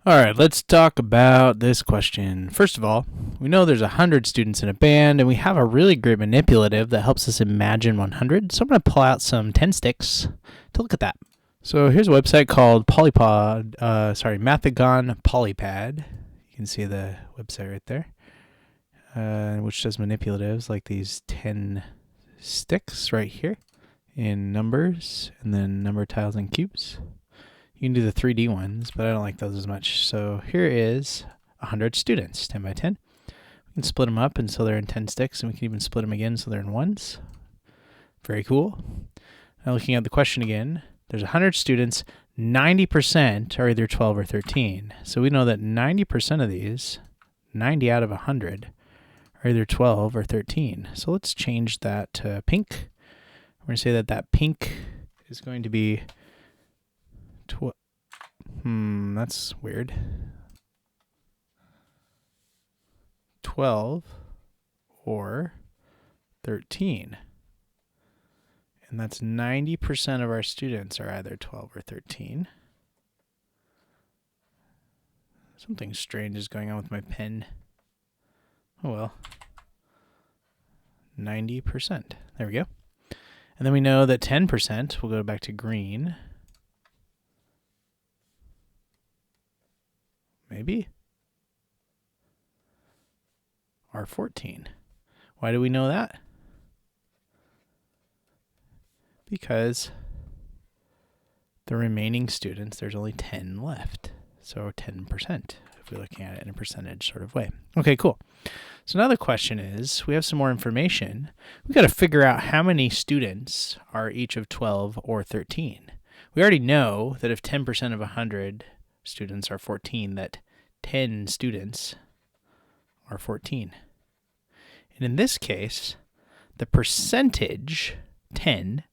All right, let's talk about this question. First of all, we know there's 100 students in a band, and we have a really great manipulative that helps us imagine 100. So I'm going to pull out some 10 sticks to look at that. So here's a website called Mathagon Polypad. You can see the website right there, which does manipulatives like these 10 sticks right here in numbers, and then number tiles and cubes. You can do the 3D ones, but I don't like those as much. So here is 100 students, 10 by 10. We can split them up until they're in 10 sticks, and we can even split them again so they're in ones. Very cool. Now looking at the question again, there's 100 students, 90% are either 12 or 13. So we know that 90% of these, 90 out of 100, are either 12 or 13. So let's change that to pink. We're going to say that pink is going to be that's weird. 12 or 13. And that's 90% of our students are either 12 or 13. Something strange is going on with my pen. Oh well. 90%. There we go. And then we know that 10%, we'll go back to green. Maybe? Are 14. Why do we know that? Because the remaining students, there's only 10 left. So 10%, if we're looking at it in a percentage sort of way. Okay, cool. So now the question is, we have some more information. We've got to figure out how many students are each of 12 or 13. We already know that if 10% of 100 students are 14, that 10 students are 14. And in this case, the percentage, 10%,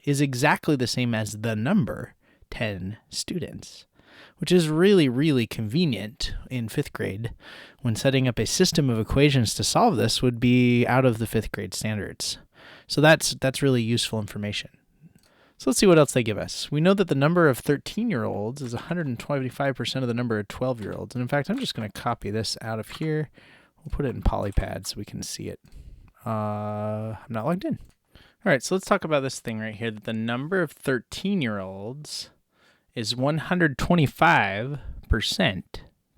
is exactly the same as the number, 10 students, which is really, really convenient in 5th grade when setting up a system of equations to solve this would be out of the 5th grade standards. So that's really useful information. So let's see what else they give us. We know that the number of 13-year-olds is 125% of the number of 12-year-olds. And in fact, I'm just going to copy this out of here. We'll put it in Polypad so we can see it. I'm not logged in. All right, so let's talk about this thing right here, that the number of 13-year-olds is 125%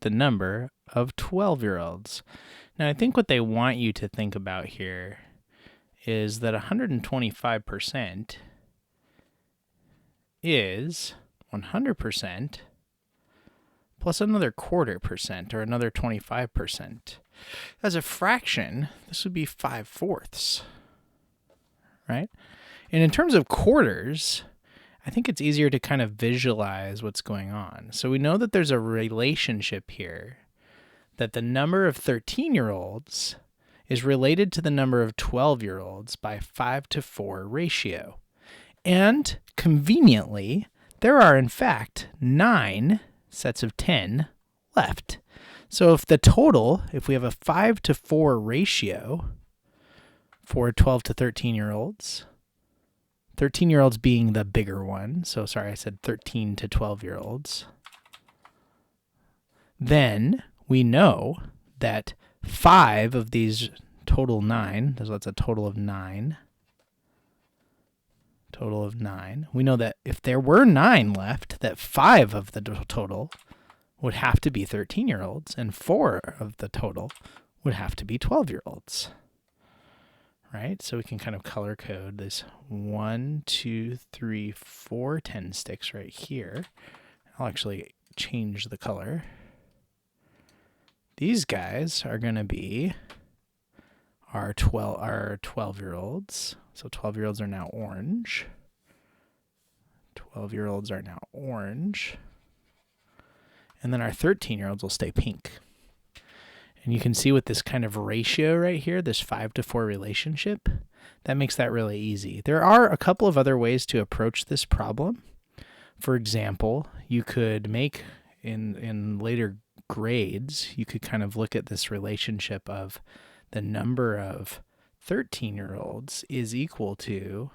the number of 12-year-olds. Now, I think what they want you to think about here is that 125% is 100% plus another 1/4% or another 25%. As a fraction, this would be 5/4, right? And in terms of quarters, I think it's easier to kind of visualize what's going on. So we know that there's a relationship here, that the number of 13-year-olds is related to the number of 12-year-olds by 5-to-4 ratio. And conveniently, there are in fact 9 sets of 10 left. So if we have a 5-to-4 ratio for 12 to 13-year-olds, 13-year-olds being the bigger one, so sorry, I said 13 to 12-year-olds, then we know that 5 of these total 9, so that's a total of 9. Total of 9. We know that if there were 9 left, that 5 of the total would have to be 13-year-olds, and 4 of the total would have to be 12-year-olds. Right? So we can kind of color code this 1, 2, 3, 4 10 sticks right here. I'll actually change the color. These guys are going to be our 12-year-olds. So 12-year-olds are now orange. 12-year-olds are now orange. And then our 13-year-olds will stay pink. And you can see with this kind of ratio right here, this 5-to-4 relationship, that makes that really easy. There are a couple of other ways to approach this problem. For example, you could make, in later grades, you could kind of look at this relationship of the number of 13-year-olds is equal to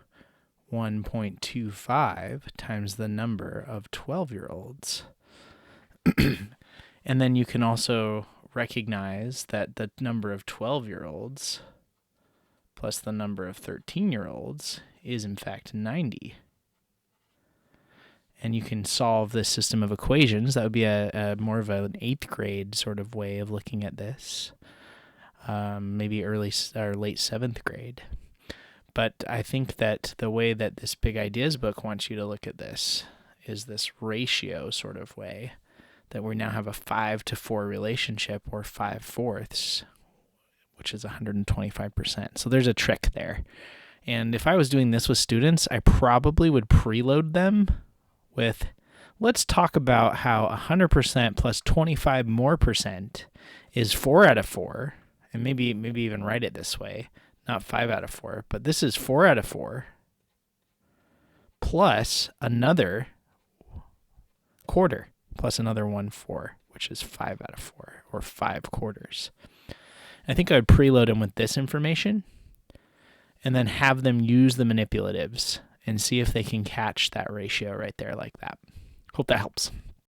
1.25 times the number of 12-year-olds. And then you can also recognize that the number of 12-year-olds plus the number of 13-year-olds is in fact 90. And you can solve this system of equations. That would be a more of an 8th grade sort of way of looking at this, maybe early or late 7th grade. But I think that the way that this Big Ideas book wants you to look at this is this ratio sort of way, that we now have a 5-to-4 relationship, or 5/4, which is 125%. So there's a trick there. And if I was doing this with students, I probably would preload them with, let's talk about how 100% plus 25 more percent is 4 out of 4, and maybe even write it this way, not 5 out of 4, but this is 4 out of 4 plus another quarter plus another 1/4, which is 5 out of 4, or 5/4. I think I would preload them with this information and then have them use the manipulatives and see if they can catch that ratio right there like that. Hope that helps.